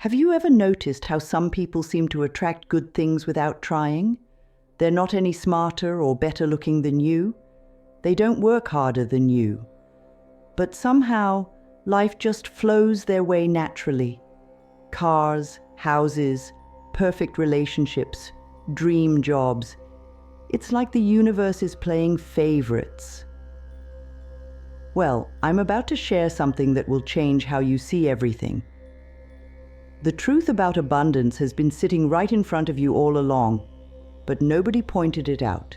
Have you ever noticed how some people seem to attract good things without trying? They're not any smarter or better looking than you. They don't work harder than you. But somehow, life just flows their way naturally. Cars, houses, perfect relationships, dream jobs. It's like the universe is playing favorites. Well, I'm about to share something that will change how you see everything. The truth about abundance has been sitting right in front of you all along, but nobody pointed it out.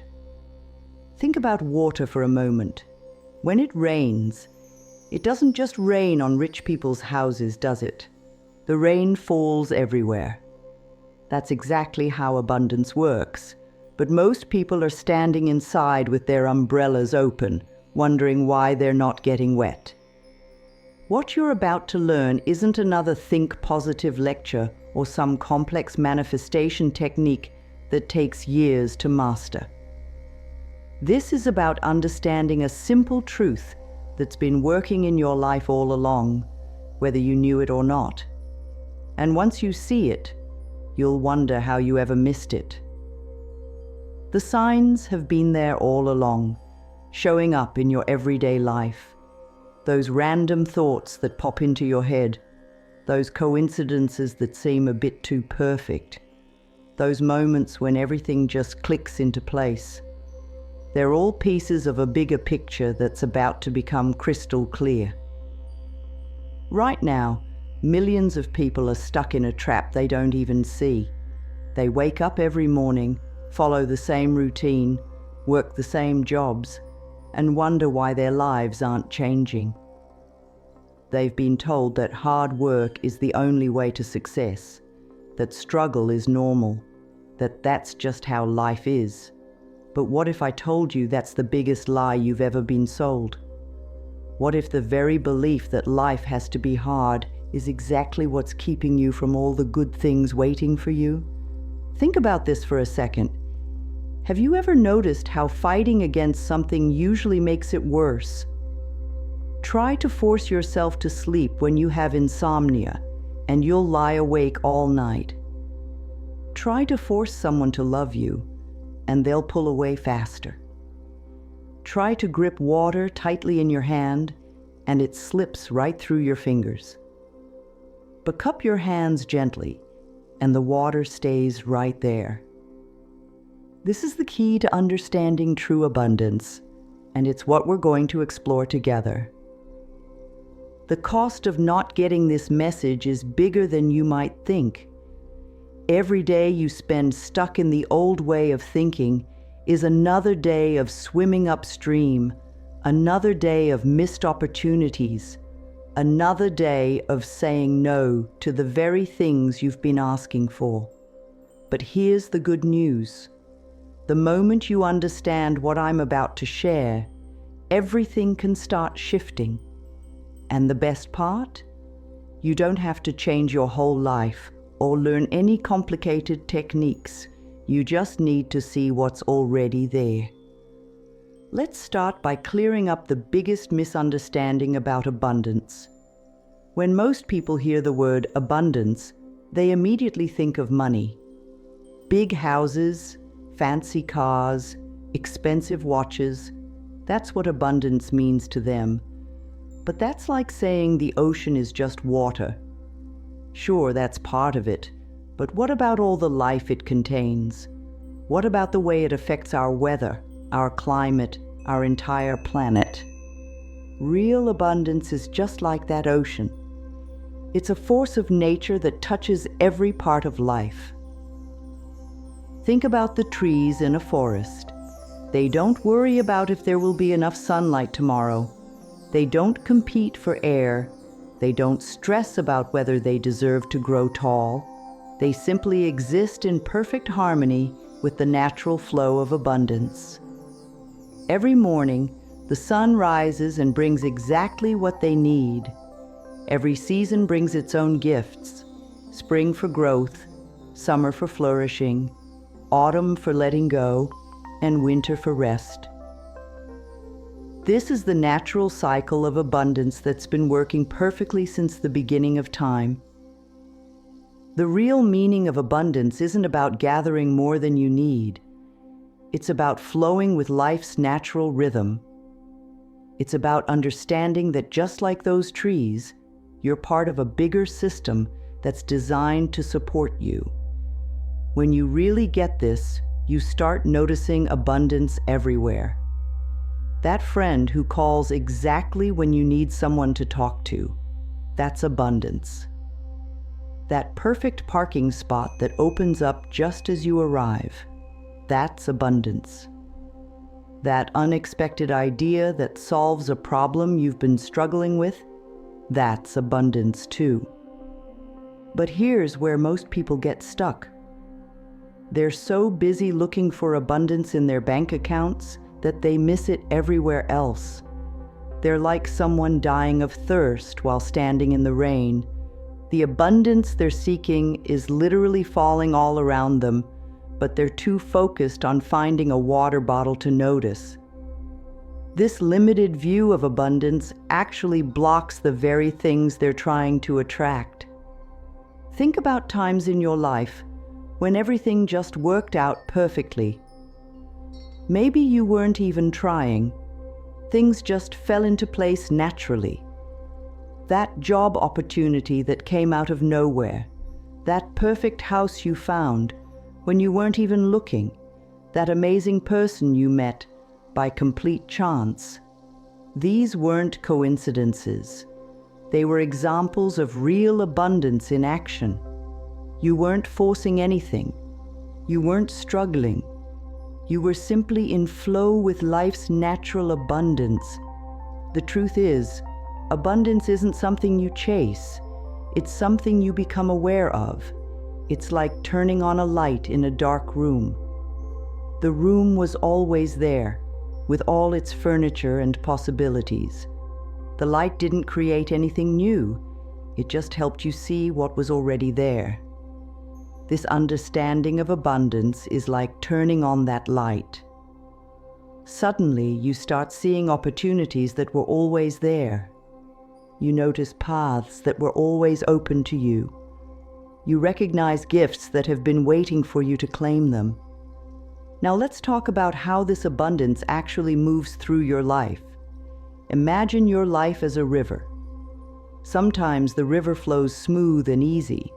Think about water for a moment. When it rains, it doesn't just rain on rich people's houses, does it? The rain falls everywhere. That's exactly how abundance works, but most people are standing inside with their umbrellas open, wondering why they're not getting wet. What you're about to learn isn't another think positive lecture or some complex manifestation technique that takes years to master. This is about understanding a simple truth that's been working in your life all along, whether you knew it or not. And once you see it, you'll wonder how you ever missed it. The signs have been there all along, showing up in your everyday life. Those random thoughts that pop into your head, those coincidences that seem a bit too perfect, those moments when everything just clicks into place. They're all pieces of a bigger picture that's about to become crystal clear. Right now, millions of people are stuck in a trap they don't even see. They wake up every morning, follow the same routine, work the same jobs, and wonder why their lives aren't changing. They've been told that hard work is the only way to success, that struggle is normal, that that's just how life is. But what if I told you that's the biggest lie you've ever been sold? What if the very belief that life has to be hard is exactly what's keeping you from all the good things waiting for you? Think about this for a second. Have you ever noticed how fighting against something usually makes it worse? Try to force yourself to sleep when you have insomnia, and you'll lie awake all night. Try to force someone to love you, and they'll pull away faster. Try to grip water tightly in your hand, and it slips right through your fingers. But cup your hands gently, and the water stays right there. This is the key to understanding true abundance, and it's what we're going to explore together. The cost of not getting this message is bigger than you might think. Every day you spend stuck in the old way of thinking is another day of swimming upstream, another day of missed opportunities, another day of saying no to the very things you've been asking for. But here's the good news. The moment you understand what I'm about to share, everything can start shifting. And the best part? You don't have to change your whole life or learn any complicated techniques. You just need to see what's already there. Let's start by clearing up the biggest misunderstanding about abundance. When most people hear the word abundance, they immediately think of money. Big houses, fancy cars, expensive watches, that's what abundance means to them. But that's like saying the ocean is just water. Sure, that's part of it, but what about all the life it contains? What about the way it affects our weather, our climate, our entire planet? Real abundance is just like that ocean. It's a force of nature that touches every part of life. Think about the trees in a forest. They don't worry about if there will be enough sunlight tomorrow. They don't compete for air. They don't stress about whether they deserve to grow tall. They simply exist in perfect harmony with the natural flow of abundance. Every morning, the sun rises and brings exactly what they need. Every season brings its own gifts. Spring for growth, summer for flourishing, autumn for letting go, and winter for rest. This is the natural cycle of abundance that's been working perfectly since the beginning of time. The real meaning of abundance isn't about gathering more than you need. It's about flowing with life's natural rhythm. It's about understanding that just like those trees, you're part of a bigger system that's designed to support you. When you really get this, you start noticing abundance everywhere. That friend who calls exactly when you need someone to talk to, that's abundance. That perfect parking spot that opens up just as you arrive, that's abundance. That unexpected idea that solves a problem you've been struggling with, that's abundance too. But here's where most people get stuck. They're so busy looking for abundance in their bank accounts that they miss it everywhere else. They're like someone dying of thirst while standing in the rain. The abundance they're seeking is literally falling all around them, but they're too focused on finding a water bottle to notice. This limited view of abundance actually blocks the very things they're trying to attract. Think about times in your life when everything just worked out perfectly. Maybe you weren't even trying. Things just fell into place naturally. That job opportunity that came out of nowhere, that perfect house you found when you weren't even looking, that amazing person you met by complete chance. These weren't coincidences. They were examples of real abundance in action. You weren't forcing anything. You weren't struggling. You were simply in flow with life's natural abundance. The truth is, abundance isn't something you chase. It's something you become aware of. It's like turning on a light in a dark room. The room was always there, with all its furniture and possibilities. The light didn't create anything new. It just helped you see what was already there. This understanding of abundance is like turning on that light. Suddenly, you start seeing opportunities that were always there. You notice paths that were always open to you. You recognize gifts that have been waiting for you to claim them. Now let's talk about how this abundance actually moves through your life. Imagine your life as a river. Sometimes the river flows smooth and easy.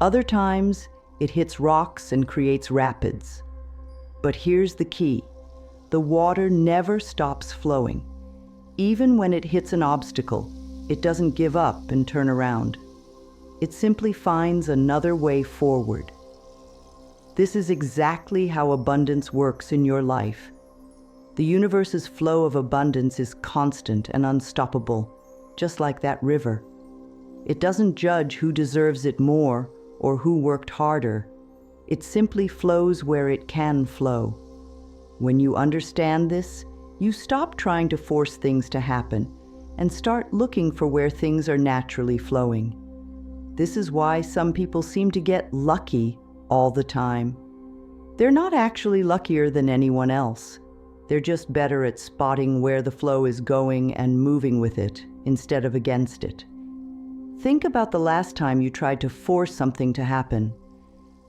Other times, it hits rocks and creates rapids. But here's the key. The water never stops flowing. Even when it hits an obstacle, it doesn't give up and turn around. It simply finds another way forward. This is exactly how abundance works in your life. The universe's flow of abundance is constant and unstoppable, just like that river. It doesn't judge who deserves it more or who worked harder. It simply flows where it can flow. When you understand this, you stop trying to force things to happen and start looking for where things are naturally flowing. This is why some people seem to get lucky all the time. They're not actually luckier than anyone else. They're just better at spotting where the flow is going and moving with it instead of against it. Think about the last time you tried to force something to happen.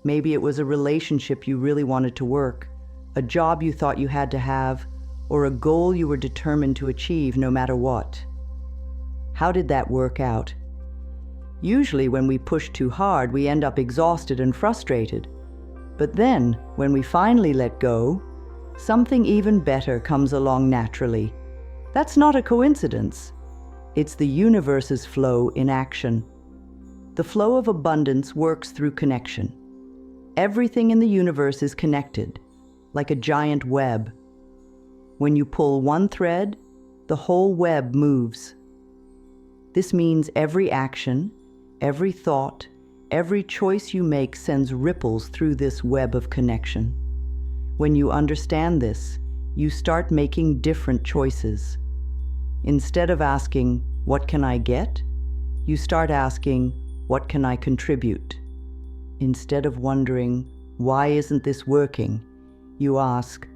Maybe it was a relationship you really wanted to work, a job you thought you had to have, or a goal you were determined to achieve no matter what. How did that work out? Usually when we push too hard, we end up exhausted and frustrated. But then, when we finally let go, something even better comes along naturally. That's not a coincidence. It's the universe's flow in action. The flow of abundance works through connection. Everything in the universe is connected, like a giant web. When you pull one thread, the whole web moves. This means every action, every thought, every choice you make sends ripples through this web of connection. When you understand this, you start making different choices. Instead of asking, "What can I get?" you start asking, "What can I contribute?" Instead of wondering, "Why isn't this working?" you ask,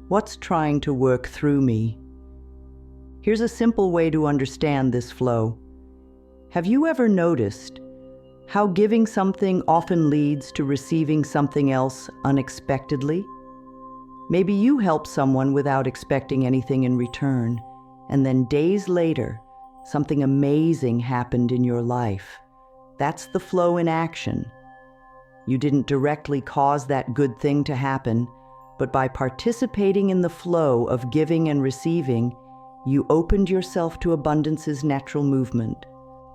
"What's trying to work through me?" Here's a simple way to understand this flow. Have you ever noticed How giving something often leads to receiving something else unexpectedly? Maybe you help someone without expecting anything in return, and then days later, something amazing happened in your life. That's the flow in action. You didn't directly cause that good thing to happen, but by participating in the flow of giving and receiving, you opened yourself to abundance's natural movement.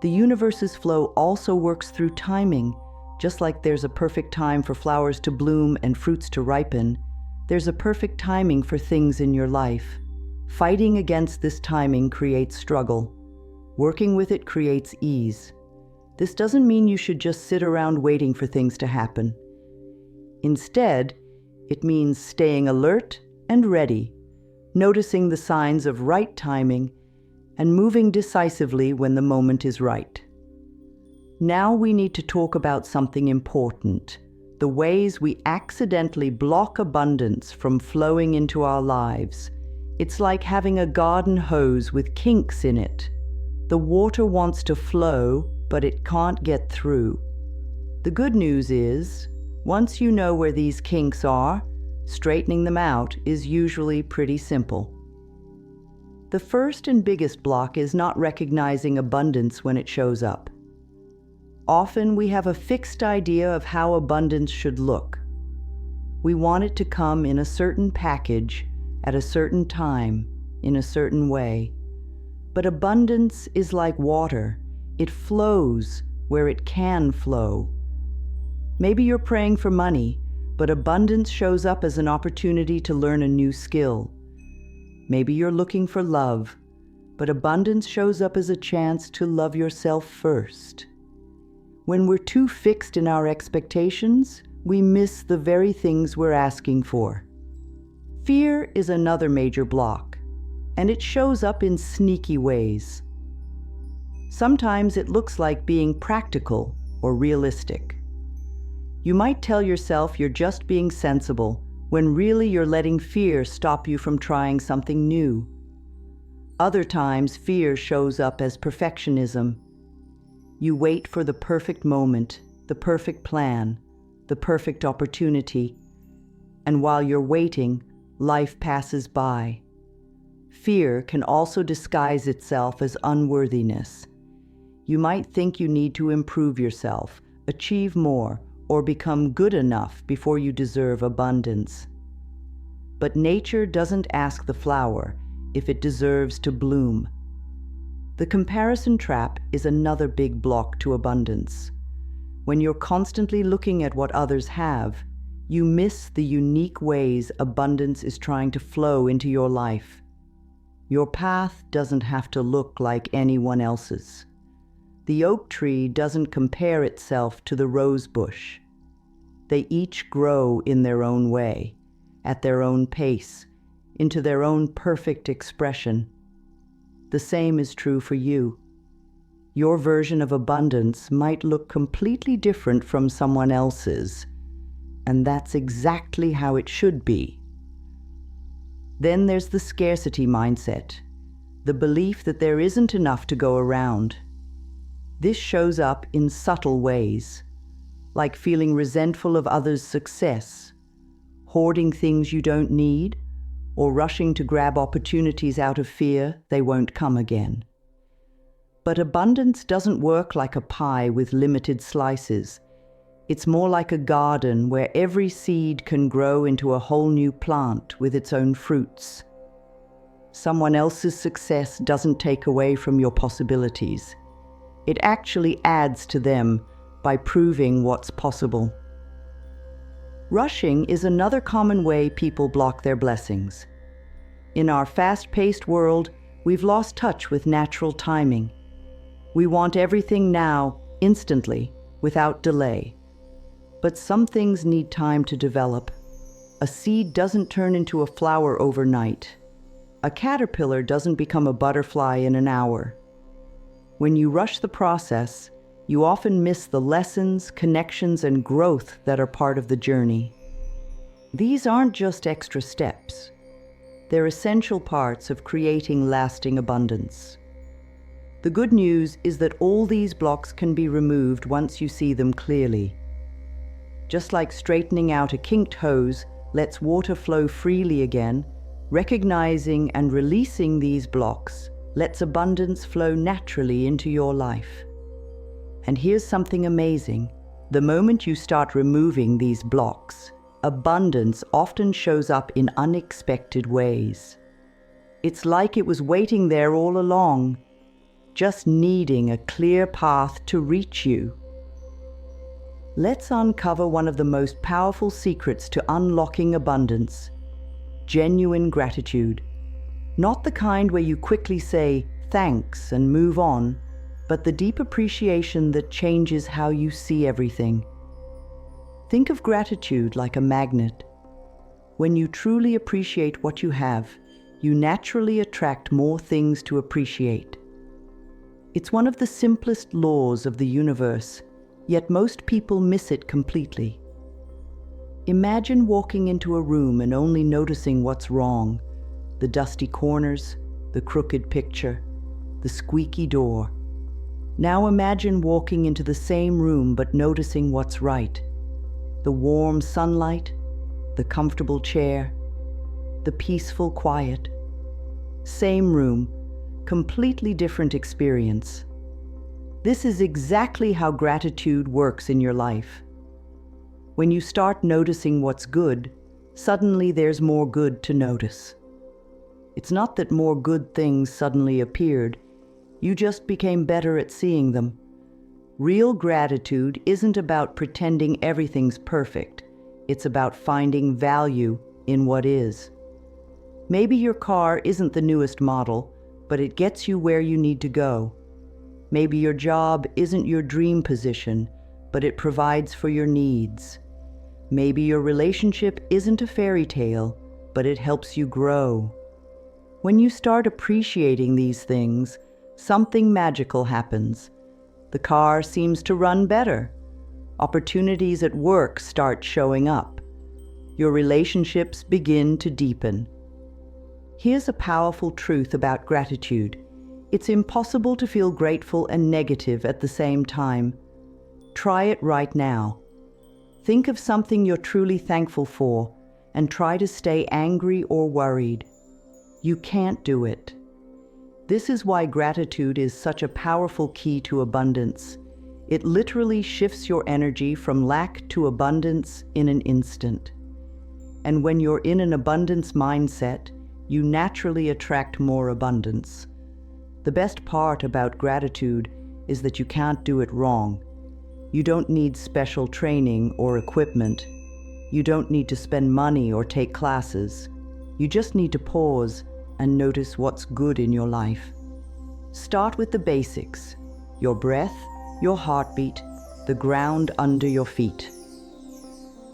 The universe's flow also works through timing. Just like there's a perfect time for flowers to bloom and fruits to ripen, there's a perfect timing for things in your life. Fighting against this timing creates struggle. Working with it creates ease. This doesn't mean you should just sit around waiting for things to happen. Instead, it means staying alert and ready, noticing the signs of right timing, and moving decisively when the moment is right. Now we need to talk about something important: the ways we accidentally block abundance from flowing into our lives. It's like having a garden hose with kinks in it. The water wants to flow, but it can't get through. The good news is, once you know where these kinks are, straightening them out is usually pretty simple. The first and biggest block is not recognizing abundance when it shows up. Often we have a fixed idea of how abundance should look. We want it to come in a certain package, at a certain time, in a certain way. But abundance is like water. It flows where it can flow. Maybe you're praying for money, but abundance shows up as an opportunity to learn a new skill. Maybe you're looking for love, but abundance shows up as a chance to love yourself first. When we're too fixed in our expectations, we miss the very things we're asking for. Fear is another major block, and it shows up in sneaky ways. Sometimes it looks like being practical or realistic. You might tell yourself you're just being sensible, when really you're letting fear stop you from trying something new. Other times, fear shows up as perfectionism. You wait for the perfect moment, the perfect plan, the perfect opportunity, and while you're waiting, life passes by. Fear can also disguise itself as unworthiness. You might think you need to improve yourself, achieve more, or become good enough before you deserve abundance. But nature doesn't ask the flower if it deserves to bloom. The comparison trap is another big block to abundance. When you're constantly looking at what others have, you miss the unique ways abundance is trying to flow into your life. Your path doesn't have to look like anyone else's. The oak tree doesn't compare itself to the rose bush. They each grow in their own way, at their own pace, into their own perfect expression. The same is true for you. Your version of abundance might look completely different from someone else's, and that's exactly how it should be. Then there's the scarcity mindset, the belief that there isn't enough to go around. This shows up in subtle ways, like feeling resentful of others' success, hoarding things you don't need, or rushing to grab opportunities out of fear they won't come again. But abundance doesn't work like a pie with limited slices. It's more like a garden where every seed can grow into a whole new plant with its own fruits. Someone else's success doesn't take away from your possibilities. It actually adds to them by proving what's possible. Rushing is another common way people block their blessings. In our fast-paced world, we've lost touch with natural timing. We want everything now, instantly, without delay. But some things need time to develop. A seed doesn't turn into a flower overnight. A caterpillar doesn't become a butterfly in an hour. When you rush the process, you often miss the lessons, connections, and growth that are part of the journey. These aren't just extra steps. They're essential parts of creating lasting abundance. The good news is that all these blocks can be removed once you see them clearly. Just like straightening out a kinked hose lets water flow freely again, recognizing and releasing these blocks lets abundance flow naturally into your life. And here's something amazing. The moment you start removing these blocks, abundance often shows up in unexpected ways. It's like it was waiting there all along, just needing a clear path to reach you. Let's uncover one of the most powerful secrets to unlocking abundance: genuine gratitude. Not the kind where you quickly say thanks and move on, but the deep appreciation that changes how you see everything. Think of gratitude like a magnet. When you truly appreciate what you have, you naturally attract more things to appreciate. It's one of the simplest laws of the universe, yet most people miss it completely. Imagine walking into a room and only noticing what's wrong: the dusty corners, the crooked picture, the squeaky door. Now imagine walking into the same room but noticing what's right: the warm sunlight, the comfortable chair, the peaceful quiet. Same room, completely different experience. This is exactly how gratitude works in your life. When you start noticing what's good, suddenly there's more good to notice. It's not that more good things suddenly appeared, you just became better at seeing them. Real gratitude isn't about pretending everything's perfect. It's about finding value in what is. Maybe your car isn't the newest model, but it gets you where you need to go. Maybe your job isn't your dream position, but it provides for your needs. Maybe your relationship isn't a fairy tale, but it helps you grow. When you start appreciating these things, something magical happens. The car seems to run better. Opportunities at work start showing up. Your relationships begin to deepen. Here's a powerful truth about gratitude. It's impossible to feel grateful and negative at the same time. Try it right now. Think of something you're truly thankful for and try to stay angry or worried. You can't do it. This is why gratitude is such a powerful key to abundance. It literally shifts your energy from lack to abundance in an instant. And when you're in an abundance mindset, you naturally attract more abundance. The best part about gratitude is that you can't do it wrong. You don't need special training or equipment. You don't need to spend money or take classes. You just need to pause and notice what's good in your life. Start with the basics: your breath, your heartbeat, the ground under your feet.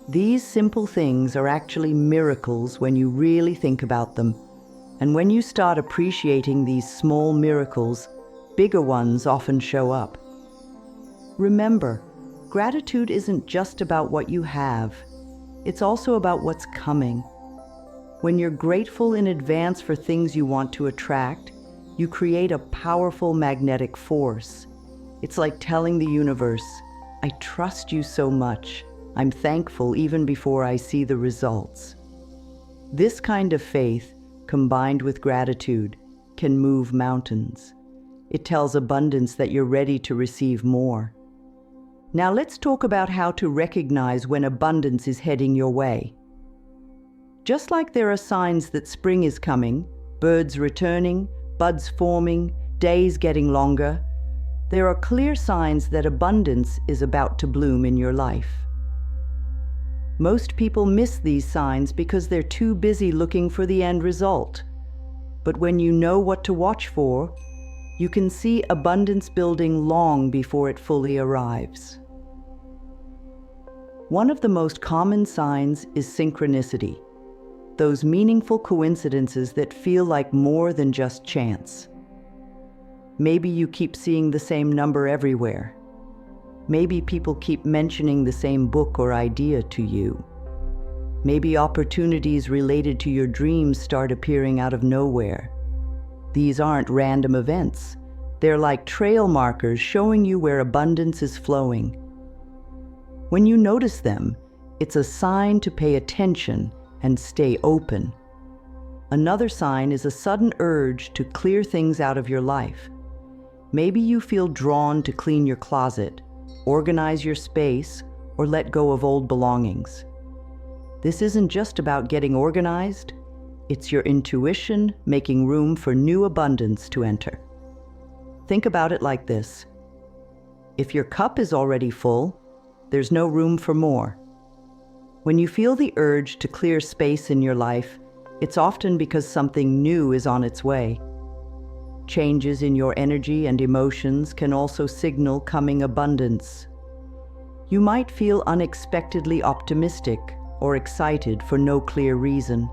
These simple things are actually miracles when you really think about them. And when you start appreciating these small miracles, bigger ones often show up. Remember, gratitude isn't just about what you have. It's also about what's coming. When you're grateful in advance for things you want to attract, you create a powerful magnetic force. It's like telling the universe, "I trust you so much. I'm thankful even before I see the results." This kind of faith, combined with gratitude, can move mountains. It tells abundance that you're ready to receive more. Now let's talk about how to recognize when abundance is heading your way. Just like there are signs that spring is coming, birds returning, buds forming, days getting longer, there are clear signs that abundance is about to bloom in your life. Most people miss these signs because they're too busy looking for the end result. But when you know what to watch for, you can see abundance building long before it fully arrives. One of the most common signs is synchronicity, those meaningful coincidences that feel like more than just chance. Maybe you keep seeing the same number everywhere. Maybe people keep mentioning the same book or idea to you. Maybe opportunities related to your dreams start appearing out of nowhere. These aren't random events. They're like trail markers showing you where abundance is flowing. When you notice them, it's a sign to pay attention and stay open. Another sign is a sudden urge to clear things out of your life. Maybe you feel drawn to clean your closet, organize your space, or let go of old belongings. This isn't just about getting organized, it's your intuition making room for new abundance to enter. Think about it like this. If your cup is already full, there's no room for more. When you feel the urge to clear space in your life, it's often because something new is on its way. Changes in your energy and emotions can also signal coming abundance. You might feel unexpectedly optimistic or excited for no clear reason.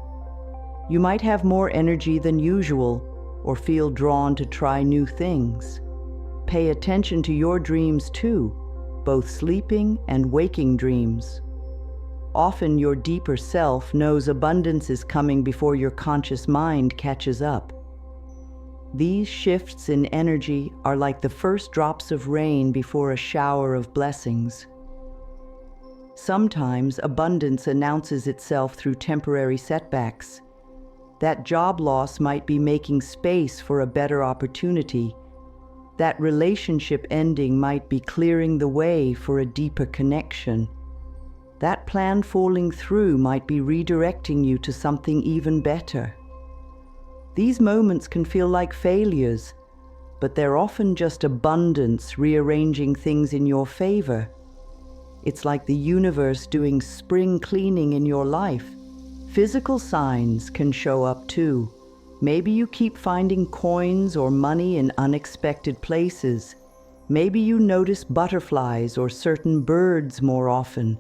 You might have more energy than usual or feel drawn to try new things. Pay attention to your dreams too, both sleeping and waking dreams. Often your deeper self knows abundance is coming before your conscious mind catches up. These shifts in energy are like the first drops of rain before a shower of blessings. Sometimes abundance announces itself through temporary setbacks. That job loss might be making space for a better opportunity. That relationship ending might be clearing the way for a deeper connection. That plan falling through might be redirecting you to something even better. These moments can feel like failures, but they're often just abundance rearranging things in your favor. It's like the universe doing spring cleaning in your life. Physical signs can show up too. Maybe you keep finding coins or money in unexpected places. Maybe you notice butterflies or certain birds more often.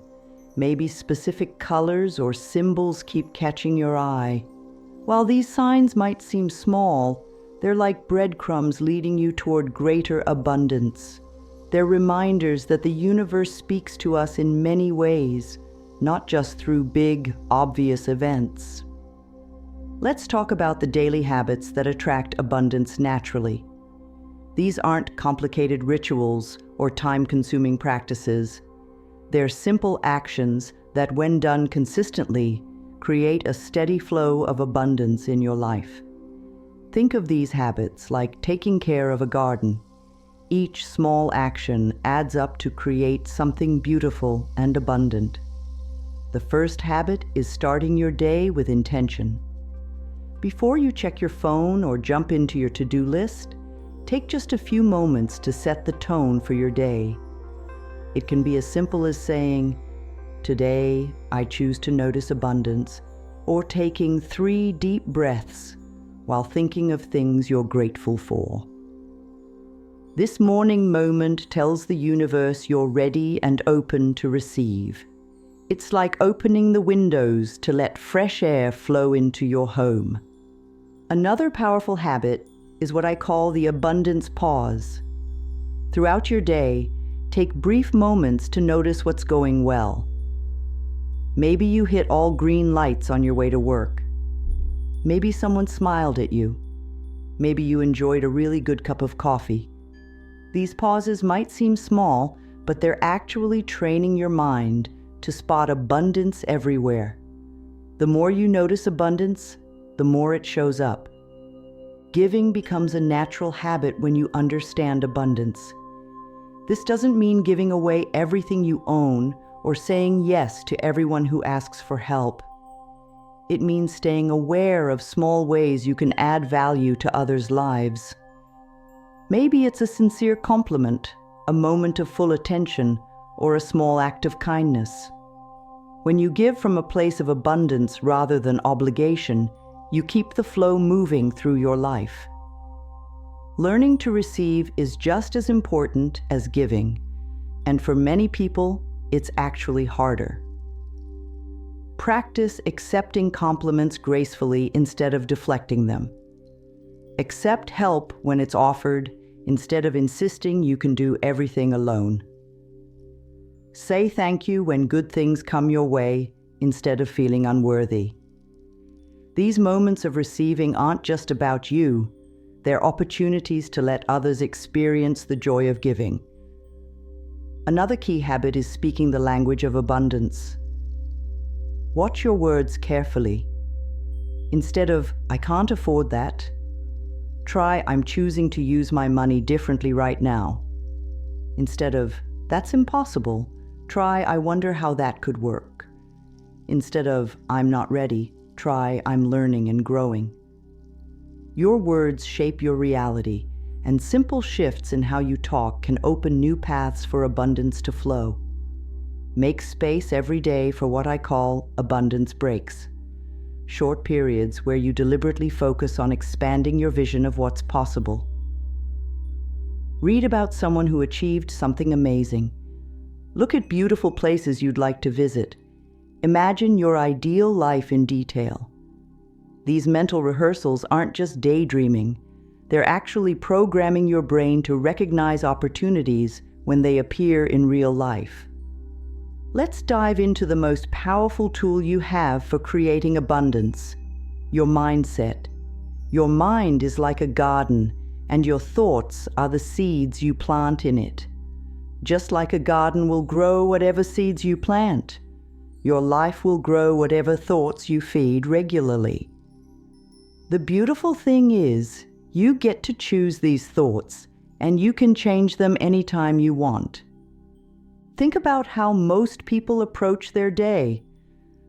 Maybe specific colors or symbols keep catching your eye. While these signs might seem small, they're like breadcrumbs leading you toward greater abundance. They're reminders that the universe speaks to us in many ways, not just through big, obvious events. Let's talk about the daily habits that attract abundance naturally. These aren't complicated rituals or time-consuming practices. They're simple actions that, when done consistently, create a steady flow of abundance in your life. Think of these habits like taking care of a garden. Each small action adds up to create something beautiful and abundant. The first habit is starting your day with intention. Before you check your phone or jump into your to-do list, take just a few moments to set the tone for your day. It can be as simple as saying, "Today, I choose to notice abundance," or taking 3 deep breaths while thinking of things you're grateful for. This morning moment tells the universe you're ready and open to receive. It's like opening the windows to let fresh air flow into your home. Another powerful habit is what I call the abundance pause. Throughout your day, take brief moments to notice what's going well. Maybe you hit all green lights on your way to work. Maybe someone smiled at you. Maybe you enjoyed a really good cup of coffee. These pauses might seem small, but they're actually training your mind to spot abundance everywhere. The more you notice abundance, the more it shows up. Giving becomes a natural habit when you understand abundance. This doesn't mean giving away everything you own or saying yes to everyone who asks for help. It means staying aware of small ways you can add value to others' lives. Maybe it's a sincere compliment, a moment of full attention, or a small act of kindness. When you give from a place of abundance rather than obligation, you keep the flow moving through your life. Learning to receive is just as important as giving, and for many people, it's actually harder. Practice accepting compliments gracefully instead of deflecting them. Accept help when it's offered instead of insisting you can do everything alone. Say thank you when good things come your way instead of feeling unworthy. These moments of receiving aren't just about you, They're opportunities to let others experience the joy of giving. Another key habit is speaking the language of abundance. Watch your words carefully. Instead of, "I can't afford that," try, "I'm choosing to use my money differently right now." Instead of, "That's impossible," try, "I wonder how that could work." Instead of, "I'm not ready," try, "I'm learning and growing." Your words shape your reality, and simple shifts in how you talk can open new paths for abundance to flow. Make space every day for what I call abundance breaks. Short periods where you deliberately focus on expanding your vision of what's possible. Read about someone who achieved something amazing. Look at beautiful places you'd like to visit. Imagine your ideal life in detail. These mental rehearsals aren't just daydreaming. They're actually programming your brain to recognize opportunities when they appear in real life. Let's dive into the most powerful tool you have for creating abundance: your mindset. Your mind is like a garden, and your thoughts are the seeds you plant in it. Just like a garden will grow whatever seeds you plant, your life will grow whatever thoughts you feed regularly. The beautiful thing is, you get to choose these thoughts, and you can change them anytime you want. Think about how most people approach their day.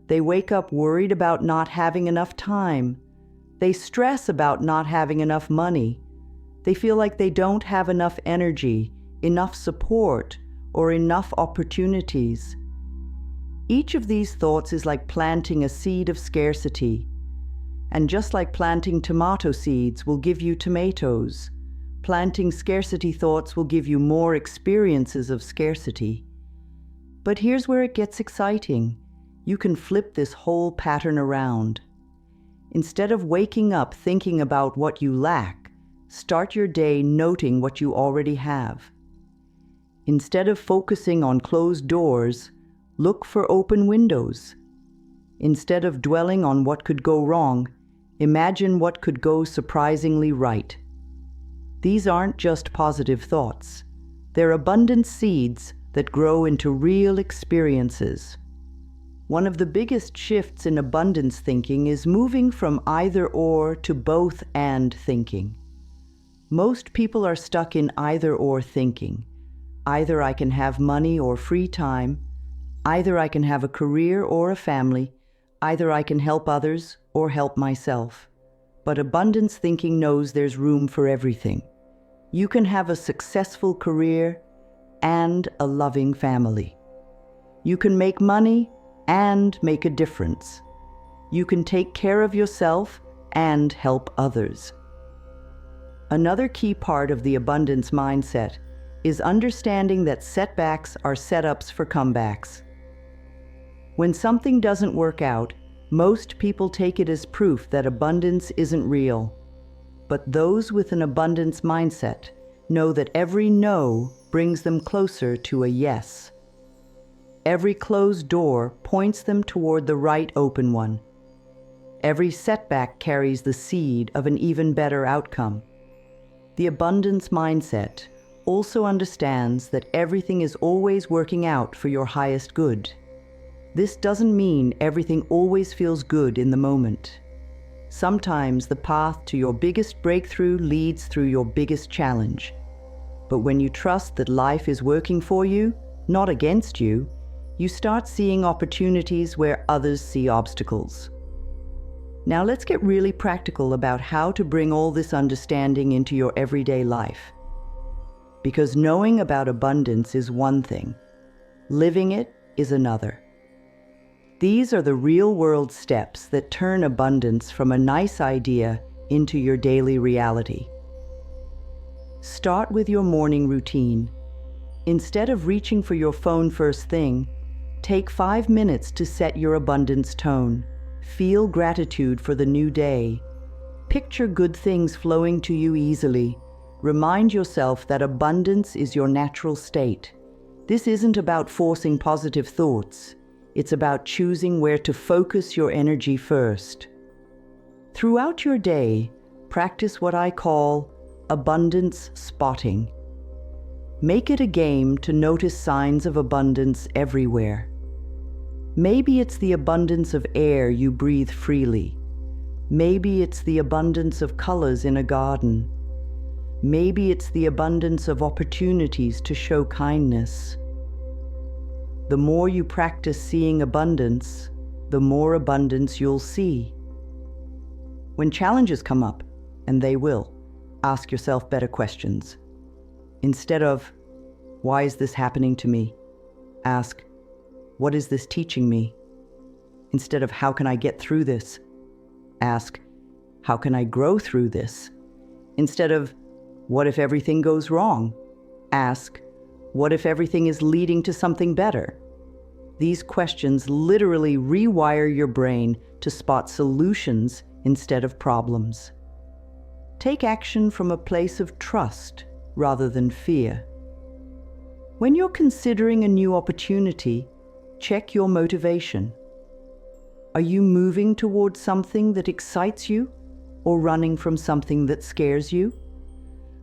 They wake up worried about not having enough time. They stress about not having enough money. They feel like they don't have enough energy, enough support, or enough opportunities. Each of these thoughts is like planting a seed of scarcity. And just like planting tomato seeds will give you tomatoes, planting scarcity thoughts will give you more experiences of scarcity. But here's where it gets exciting. You can flip this whole pattern around. Instead of waking up thinking about what you lack, start your day noting what you already have. Instead of focusing on closed doors, look for open windows. Instead of dwelling on what could go wrong, imagine what could go surprisingly right. These aren't just positive thoughts. They're abundant seeds that grow into real experiences. One of the biggest shifts in abundance thinking is moving from either-or to both-and thinking. Most people are stuck in either-or thinking. Either I can have money or free time, either I can have a career or a family, either I can help others or help myself. But abundance thinking knows there's room for everything. You can have a successful career and a loving family. You can make money and make a difference. You can take care of yourself and help others. Another key part of the abundance mindset is understanding that setbacks are setups for comebacks. When something doesn't work out, most people take it as proof that abundance isn't real. But those with an abundance mindset know that every no brings them closer to a yes. Every closed door points them toward the right open one. Every setback carries the seed of an even better outcome. The abundance mindset also understands that everything is always working out for your highest good. This doesn't mean everything always feels good in the moment. Sometimes the path to your biggest breakthrough leads through your biggest challenge. But when you trust that life is working for you, not against you, you start seeing opportunities where others see obstacles. Now let's get really practical about how to bring all this understanding into your everyday life. Because knowing about abundance is one thing, living it is another. These are the real-world steps that turn abundance from a nice idea into your daily reality. Start with your morning routine. Instead of reaching for your phone first thing, take 5 minutes to set your abundance tone. Feel gratitude for the new day. Picture good things flowing to you easily. Remind yourself that abundance is your natural state. This isn't about forcing positive thoughts. It's about choosing where to focus your energy first. Throughout your day, Practice what I call abundance spotting. Make it a game to notice signs of abundance everywhere. Maybe it's the abundance of air you breathe freely. Maybe it's the abundance of colors in a garden. Maybe it's the abundance of opportunities to show kindness. The more you practice seeing abundance, the more abundance you'll see. When challenges come up, and they will, ask yourself better questions. Instead of, why is this happening to me? Ask, what is this teaching me? Instead of, how can I get through this? Ask, how can I grow through this? Instead of, what if everything goes wrong? Ask, what if everything is leading to something better? These questions literally rewire your brain to spot solutions instead of problems. Take action from a place of trust rather than fear. When you're considering a new opportunity, check your motivation. Are you moving towards something that excites you or running from something that scares you?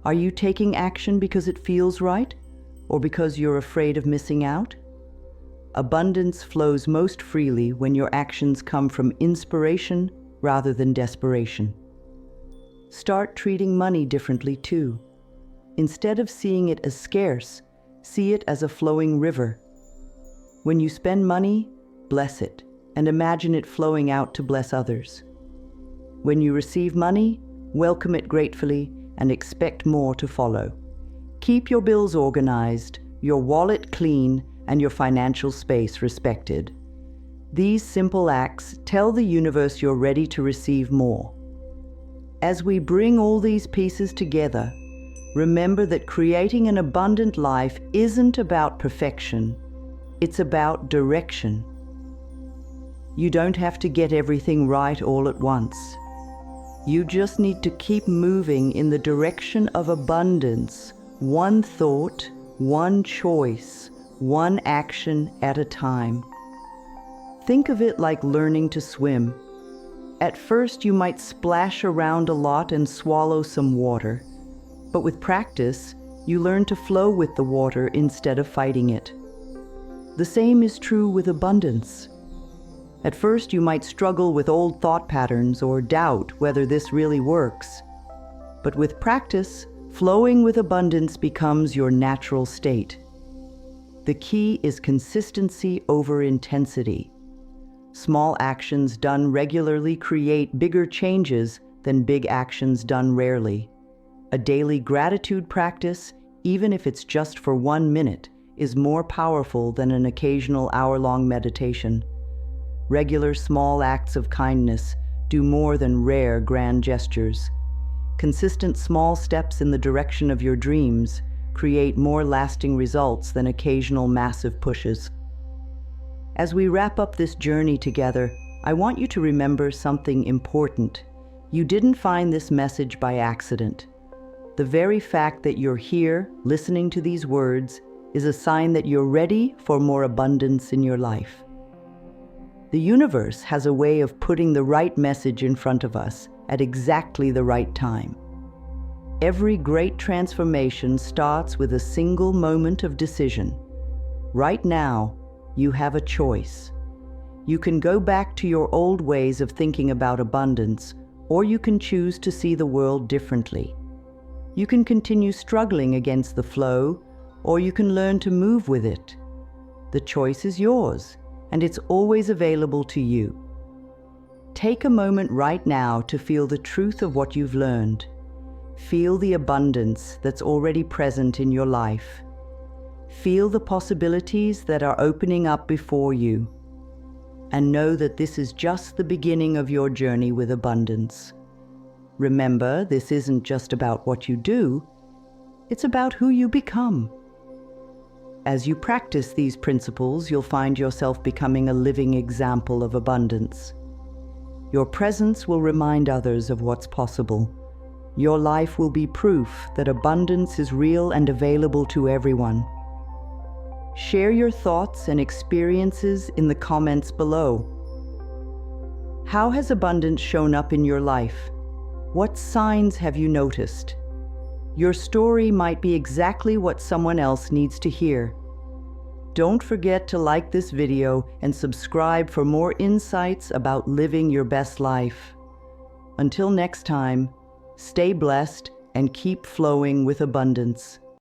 Are you taking action because it feels right or because you're afraid of missing out? Abundance flows most freely when your actions come from inspiration rather than desperation. Start treating money differently too. Instead of seeing it as scarce, see it as a flowing river. When you spend money, bless it and imagine it flowing out to bless others. When you receive money, welcome it gratefully and expect more to follow. Keep your bills organized, your wallet clean, and your financial space respected. These simple acts tell the universe you're ready to receive more. As we bring all these pieces together, remember that creating an abundant life isn't about perfection, it's about direction. You don't have to get everything right all at once. You just need to keep moving in the direction of abundance, one thought, one choice, one action at a time. Think of it like learning to swim. At first, you might splash around a lot and swallow some water, but with practice, you learn to flow with the water instead of fighting it. The same is true with abundance. At first, you might struggle with old thought patterns or doubt whether this really works. But with practice, flowing with abundance becomes your natural state. The key is consistency over intensity. Small actions done regularly create bigger changes than big actions done rarely. A daily gratitude practice, even if it's just for 1 minute, is more powerful than an occasional hour-long meditation. Regular small acts of kindness do more than rare grand gestures. Consistent small steps in the direction of your dreams create more lasting results than occasional massive pushes. As we wrap up this journey together, I want you to remember something important. You didn't find this message by accident. The very fact that you're here, listening to these words, is a sign that you're ready for more abundance in your life. The universe has a way of putting the right message in front of us at exactly the right time. Every great transformation starts with a single moment of decision. Right now, you have a choice. You can go back to your old ways of thinking about abundance, or you can choose to see the world differently. You can continue struggling against the flow, or you can learn to move with it. The choice is yours, and it's always available to you. Take a moment right now to feel the truth of what you've learned. Feel the abundance that's already present in your life. Feel the possibilities that are opening up before you. And know that this is just the beginning of your journey with abundance. Remember, this isn't just about what you do, it's about who you become. As you practice these principles, you'll find yourself becoming a living example of abundance. Your presence will remind others of what's possible. Your life will be proof that abundance is real and available to everyone. Share your thoughts and experiences in the comments below. How has abundance shown up in your life? What signs have you noticed? Your story might be exactly what someone else needs to hear. Don't forget to like this video and subscribe for more insights about living your best life. Until next time, stay blessed and keep flowing with abundance.